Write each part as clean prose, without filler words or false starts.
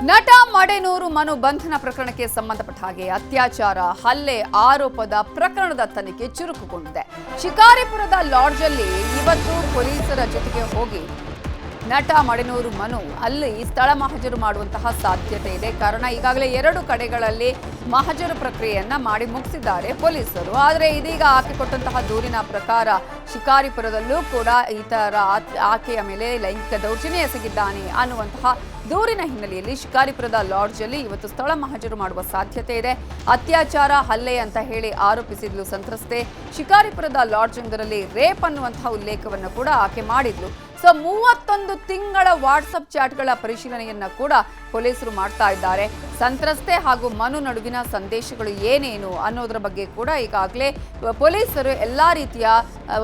ನಟ ಮಡೆನೂರು ಮನು ಬಂಧನ ಪ್ರಕರಣಕ್ಕೆ ಸಂಬಂಧಪಟ್ಟ ಹಾಗೆ ಅತ್ಯಾಚಾರ ಹಲ್ಲೆ ಆರೋಪದ ಪ್ರಕರಣದ ತನಿಖೆ ಚುರುಕುಗೊಂಡಿದೆ. ಶಿಕಾರಿಪುರದ ಲಾಡ್ಜಲ್ಲಿ ಇವತ್ತು ಪೊಲೀಸರ ಜೊತೆಗೆ ಹೋಗಿ ನಟ ಮಡೆನೂರು ಮನು ಅಲ್ಲಿ ಸ್ಥಳ ಮಹಜರು ಮಾಡುವಂತಹ ಸಾಧ್ಯತೆ ಇದೆ. ಕಾರಣ ಈಗಾಗಲೇ 2 ಕಡೆಗಳಲ್ಲಿ ಮಹಜರು ಪ್ರಕ್ರಿಯೆಯನ್ನ ಮಾಡಿ ಮುಗಿಸಿದ್ದಾರೆ ಪೊಲೀಸರು. ಆದರೆ ಇದೀಗ ಆಕೆ ಕೊಟ್ಟಂತಹ ದೂರಿನ ಪ್ರಕಾರ ಶಿಕಾರಿಪುರದಲ್ಲೂ ಕೂಡ ಈತರ ಆಕೆಯ ಮೇಲೆ ಲೈಂಗಿಕ ದೌರ್ಜನ್ಯ ಎಸಗಿದ್ದಾನೆ ಅನ್ನುವಂತಹ ದೂರಿನ ಹಿನ್ನೆಲೆಯಲ್ಲಿ ಶಿಕಾರಿಪುರದ ಲಾಡ್ಜಲ್ಲಿ ಇವತ್ತು ಸ್ಥಳ ಮಹಜರು ಮಾಡುವ ಸಾಧ್ಯತೆ ಇದೆ. ಅತ್ಯಾಚಾರ ಹಲ್ಲೆ ಅಂತ ಹೇಳಿ ಆರೋಪಿಸಿದ್ಲು ಸಂತ್ರಸ್ತೆ. ಶಿಕಾರಿಪುರದ ಲಾಡ್ಜ್ ಒಂದರಲ್ಲಿ ರೇಪ್ ಅನ್ನುವಂತಹ ಉಲ್ಲೇಖವನ್ನು ಕೂಡ ಆಕೆ ಮಾಡಿದ್ಲು. 31 ತಿಂಗಳ ವಾಟ್ಸಪ್ ಚಾಟ್ಗಳ ಪರಿಶೀಲನೆಯನ್ನ ಕೂಡ ಪೊಲೀಸರು ಮಾಡ್ತಾ ಇದ್ದಾರೆ. ಸಂತ್ರಸ್ತೆ ಹಾಗೂ ಮನು ನಡುವಿನ ಸಂದೇಶಗಳು ಏನೇನು ಅನ್ನೋದರ ಬಗ್ಗೆ ಕೂಡ ಈಗಾಗಲೇ ಪೊಲೀಸರು ಎಲ್ಲಾ ರೀತಿಯ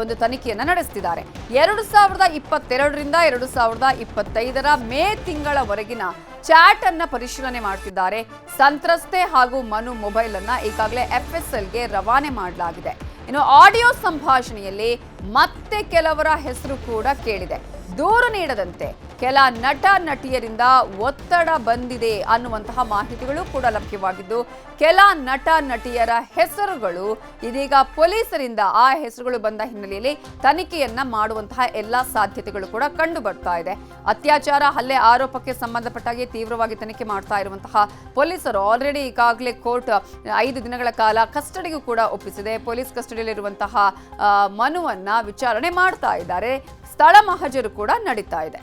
ಒಂದು ತನಿಖೆಯನ್ನ ನಡೆಸ್ತಿದ್ದಾರೆ. 2022ರಿಂದ 2025ರ ಮೇ ತಿಂಗಳವರೆಗಿನ ಚಾಟ್ ಅನ್ನ ಪರಿಶೀಲನೆ ಮಾಡ್ತಿದ್ದಾರೆ. ಸಂತ್ರಸ್ತೆ ಹಾಗೂ ಮನು ಮೊಬೈಲ್ ಅನ್ನ ಈಗಾಗಲೇ FSLಗೆ ರವಾನೆ ಮಾಡಲಾಗಿದೆ. ಇನ್ನು ಆಡಿಯೋ ಸಂಭಾಷಣೆಯಲ್ಲಿ ಮತ್ತೆ ಕೆಲವರ ಹೆಸರು ಕೂಡ ಕೇಳಿದೆ. ದೂರು ನೀಡದಂತೆ ಕೆಲ ನಟ ನಟಿಯರಿಂದ ಒತ್ತಡ ಬಂದಿದೆ ಅನ್ನುವಂತಹ ಮಾಹಿತಿಗಳು ಕೂಡ ಲಭ್ಯವಾಗಿದ್ದು, ಕೆಲ ನಟ ನಟಿಯರ ಹೆಸರುಗಳು ಇದೀಗ ಪೊಲೀಸರಿಂದ ಆ ಹೆಸರುಗಳು ಬಂದ ಹಿನ್ನೆಲೆಯಲ್ಲಿ ತನಿಖೆಯನ್ನ ಮಾಡುವಂತಹ ಎಲ್ಲಾ ಸಾಧ್ಯತೆಗಳು ಕೂಡ ಕಂಡು ಬರ್ತಾ ಇದೆ. ಅತ್ಯಾಚಾರ ಹಲ್ಲೆ ಆರೋಪಕ್ಕೆ ಸಂಬಂಧಪಟ್ಟಾಗಿ ತೀವ್ರವಾಗಿ ತನಿಖೆ ಮಾಡ್ತಾ ಇರುವಂತಹ ಪೊಲೀಸರು ಆಲ್ರೆಡಿ ಈಗಾಗಲೇ ಕೋರ್ಟ್ 5 ದಿನಗಳ ಕಾಲ ಕಸ್ಟಡಿಗೂ ಕೂಡ ಒಪ್ಪಿಸಿದೆ. ಪೊಲೀಸ್ ಕಸ್ಟಡಿಯಲ್ಲಿರುವಂತಹ ಮನುವನ್ನ ವಿಚಾರಣೆ ಮಾಡ್ತಾ ಇದ್ದಾರೆ. ಸ್ಥಳ ಮಹಜರು ಕೂಡ ನಡೀತಾ ಇದೆ.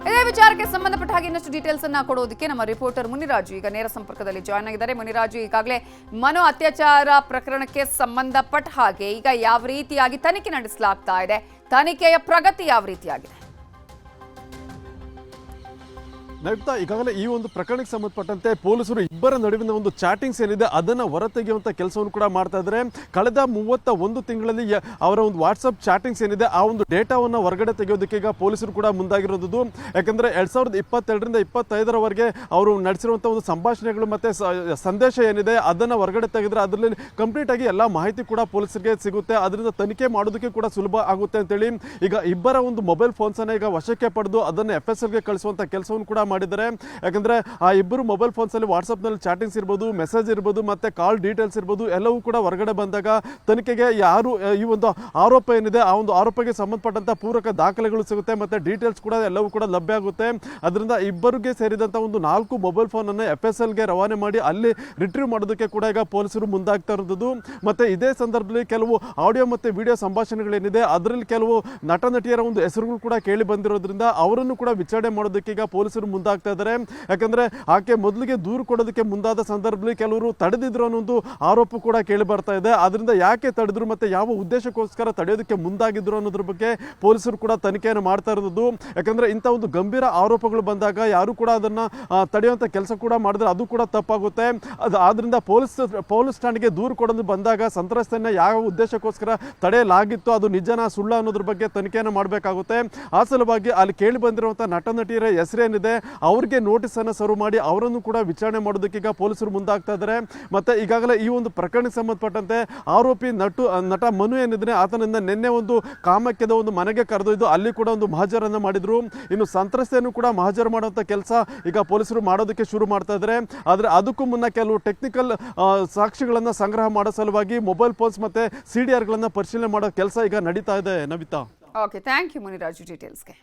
ಇದೇ ವಿಚಾರಕ್ಕೆ ಸಂಬಂಧಪಟ್ಟ ಹಾಗೆ ಇನ್ನಷ್ಟು ಡೀಟೇಲ್ಸ್ ಅನ್ನ ಕೊಡೋದಕ್ಕೆ ನಮ್ಮ ರಿಪೋರ್ಟರ್ ಮುನಿರಾಜು ಈಗ ನೇರ ಸಂಪರ್ಕದಲ್ಲಿ ಜಾಯ್ನ್ ಆಗಿದ್ದಾರೆ. ಮುನಿರಾಜು, ಈಗಾಗಲೇ ಮನು ಅತ್ಯಾಚಾರ ಪ್ರಕರಣಕ್ಕೆ ಸಂಬಂಧಪಟ್ಟ ಹಾಗೆ ಈಗ ಯಾವ ರೀತಿಯಾಗಿ ತನಿಖೆ ನಡೆಸಲಾಗ್ತಾ ಇದೆ, ತನಿಖೆಯ ಪ್ರಗತಿ ಯಾವ ರೀತಿಯಾಗಿದೆ? ನೈತಾ, ಈಗಾಗಲೇ ಈ ಒಂದು ಪ್ರಕರಣಕ್ಕೆ ಸಂಬಂಧಪಟ್ಟಂತೆ ಪೊಲೀಸರು ಇಬ್ಬರ ನಡುವಿನ ಒಂದು ಚಾಟಿಂಗ್ಸ್ ಏನಿದೆ ಅದನ್ನು ಹೊರತೆಗೆಯುವಂಥ ಕೆಲಸವನ್ನು ಕೂಡ ಮಾಡ್ತಾ ಇದ್ದಾರೆ. ಕಳೆದ 31 ತಿಂಗಳಲ್ಲಿ ಅವರ ಒಂದು ವಾಟ್ಸಪ್ ಚಾಟಿಂಗ್ಸ್ ಏನಿದೆ ಆ ಒಂದು ಡೇಟಾವನ್ನು ಹೊರಗಡೆ ತೆಗೆಯೋದಕ್ಕೆ ಈಗ ಪೊಲೀಸರು ಕೂಡ ಮುಂದಾಗಿರೋದು. ಯಾಕಂದರೆ 2022ರಿಂದ 2025ರವರೆಗೆ ಅವರು ನಡೆಸಿರುವಂಥ ಒಂದು ಸಂಭಾಷಣೆಗಳು ಮತ್ತು ಸಂದೇಶ ಏನಿದೆ ಅದನ್ನು ಹೊರಗಡೆ ತೆಗೆದ್ರೆ ಅದರಲ್ಲಿ ಕಂಪ್ಲೀಟ್ ಆಗಿ ಎಲ್ಲ ಮಾಹಿತಿ ಕೂಡ ಪೊಲೀಸರಿಗೆ ಸಿಗುತ್ತೆ. ಅದರಿಂದ ತನಿಖೆ ಮಾಡೋದಕ್ಕೆ ಕೂಡ ಸುಲಭ ಆಗುತ್ತೆ ಅಂತೇಳಿ ಈಗ ಇಬ್ಬರ ಒಂದು ಮೊಬೈಲ್ ಫೋನ್ಸನ್ನು ಈಗ ವಶಕ್ಕೆ ಪಡೆದು ಅದನ್ನು FSLಗೆ ಕಳಿಸುವಂಥ ಕೆಲಸವನ್ನು ಕೂಡ ಮಾಡಿದ್ದಾರೆ. ಯಾಕಂದ್ರೆ ಆ ಇಬ್ಬರು ಮೊಬೈಲ್ ಫೋನ್ಸ್ ಅಲ್ಲಿ ವಾಟ್ಸ್ಆಪ್ ನಲ್ಲಿ ಚಾಟಿಂಗ್ಸ್ ಇರ್ಬೋದು, ಮೆಸೇಜ್ ಇರ್ಬೋದು, ಮತ್ತೆ ಕಾಲ್ ಡೀಟೇಲ್ಸ್ ಇರ್ಬೋದು, ಎಲ್ಲವೂ ಕೂಡ ಹೊರಗಡೆ ಬಂದಾಗ ತನಿಖೆಗೆ ಯಾರು ಈ ಒಂದು ಆರೋಪ ಏನಿದೆ ಆ ಒಂದು ಆರೋಪಕ್ಕೆ ಸಂಬಂಧಪಟ್ಟಂತ ಪೂರಕ ದಾಖಲೆಗಳು ಸಿಗುತ್ತೆ, ಮತ್ತೆ ಡೀಟೇಲ್ಸ್ ಕೂಡ ಎಲ್ಲವೂ ಕೂಡ ಲಭ್ಯ ಆಗುತ್ತೆ. ಅದರಿಂದ ಇಬ್ಬರಿಗೆ ಸೇರಿದಂತ ಒಂದು 4 ಮೊಬೈಲ್ ಫೋನ್ ಅನ್ನು FSLಗೆ ರವಾನೆ ಮಾಡಿ ಅಲ್ಲಿ ರಿಟ್ರೀವ್ ಮಾಡೋದಕ್ಕೆ ಕೂಡ ಈಗ ಪೊಲೀಸರು ಮುಂದಾಗ್ತಾ ಇರೋದು. ಮತ್ತೆ ಇದೇ ಸಂದರ್ಭದಲ್ಲಿ ಕೆಲವು ಆಡಿಯೋ ಮತ್ತೆ ವಿಡಿಯೋ ಸಂಭಾಷಣೆಗಳೇನಿದೆ ಅದರಲ್ಲಿ ಕೆಲವು ನಟ ನಟಿಯರ ಒಂದು ಹೆಸರುಗಳು ಕೂಡ ಕೇಳಿ ಬಂದಿರೋದ್ರಿಂದ ಅವರನ್ನು ಕೂಡ ವಿಚಾರಣೆ ಮಾಡೋದಕ್ಕೆ ಈಗ ಪೊಲೀಸರು ಮುಂದಾಗ್ತಾ ಇದ್ದಾರೆ. ಯಾಕಂದ್ರೆ ಆಕೆ ಮೊದಲಿಗೆ ದೂರು ಕೊಡೋದಕ್ಕೆ ಮುಂದಾದ ಸಂದರ್ಭದಲ್ಲಿ ಕೆಲವರು ತಡೆದಿದ್ರು ಅನ್ನೋ ಆರೋಪ ಕೂಡ ಕೇಳಿ ಬರ್ತಾ ಇದೆ. ಅದರಿಂದ ಯಾಕೆ ತಡೆದ್ರು ಮತ್ತೆ ಯಾವ ಉದ್ದೇಶಕ್ಕೋಸ್ಕರ ತಡೆಯೋದಕ್ಕೆ ಮುಂದಾಗಿದ್ರು ಅನ್ನೋದ್ರ ಬಗ್ಗೆ ಪೊಲೀಸರು ಕೂಡ ತನಿಖೆಯನ್ನು ಮಾಡ್ತಾ ಇರೋದು. ಯಾಕಂದ್ರೆ ಇಂಥ ಒಂದು ಗಂಭೀರ ಆರೋಪಗಳು ಬಂದಾಗ ಯಾರು ಕೂಡ ಅದನ್ನ ತಡೆಯುವಂತ ಕೆಲಸ ಕೂಡ ಮಾಡಿದ್ರೆ ಅದು ಕೂಡ ತಪ್ಪಾಗುತ್ತೆ. ಆದ್ರಿಂದ ಪೊಲೀಸ್ ಠಾಣೆಗೆ ದೂರು ಕೊಡೋದು ಬಂದಾಗ ಸಂತ್ರಸ್ತನ ಯಾವ ಉದ್ದೇಶಕ್ಕೋಸ್ಕರ ತಡೆಯಲಾಗಿತ್ತು ಅದು ನಿಜನಾ ಸುಳ್ಳ ಅನ್ನೋದ್ರ ಬಗ್ಗೆ ತನಿಖೆಯನ್ನು ಮಾಡಬೇಕಾಗುತ್ತೆ. ಆ ಸಲುವಾಗಿ ಅಲ್ಲಿ ಕೇಳಿ ಬಂದಿರುವಂತಹ ನಟ ನಟಿಯರ ಹೆಸರೇನಿದೆ ಅವ್ರಿಗೆ ನೋಟಿಸ್ ಅನ್ನು ಸರ್ವ್ ಮಾಡಿ ಅವರನ್ನು ಕೂಡ ವಿಚಾರಣೆ ಮಾಡೋದಕ್ಕೆ ಈಗ ಪೊಲೀಸರು ಮುಂದಾಗ್ತಾ ಇದ್ದಾರೆ. ಮತ್ತೆ ಈಗಾಗಲೇ ಈ ಒಂದು ಪ್ರಕರಣಕ್ಕೆ ಸಂಬಂಧಪಟ್ಟಂತೆ ಆರೋಪಿ ನಟ ಮನು ಏನಿದ್ರೆ ಆತನಿಂದ ನಿನ್ನೆ ಒಂದು ಕಾಮಕ್ಯದ ಒಂದು ಮನೆಗೆ ಕರೆದೊಯ್ದು ಅಲ್ಲಿ ಕೂಡ ಒಂದು ಮಹಜರನ್ನು ಮಾಡಿದ್ರು. ಇನ್ನು ಸಂತ್ರಸ್ತೆಯನ್ನು ಕೂಡ ಮಹಜರು ಮಾಡುವಂತ ಕೆಲಸ ಈಗ ಪೊಲೀಸರು ಮಾಡೋದಕ್ಕೆ ಶುರು ಮಾಡ್ತಾ ಇದ್ದಾರೆ. ಆದ್ರೆ ಅದಕ್ಕೂ ಮುನ್ನ ಕೆಲವು ಟೆಕ್ನಿಕಲ್ ಸಾಕ್ಷಿಗಳನ್ನ ಸಂಗ್ರಹ ಮಾಡೋ ಸಲುವಾಗಿ ಮೊಬೈಲ್ ಫೋನ್ಸ್ ಮತ್ತೆ CDRಗಳನ್ನ ಪರಿಶೀಲನೆ ಮಾಡೋ ಕೆಲಸ ಈಗ ನಡೀತಾ ಇದೆ. Navita, okay, thank you Muniraju ಡೀಟೇಲ್ಸ್ಗೆ.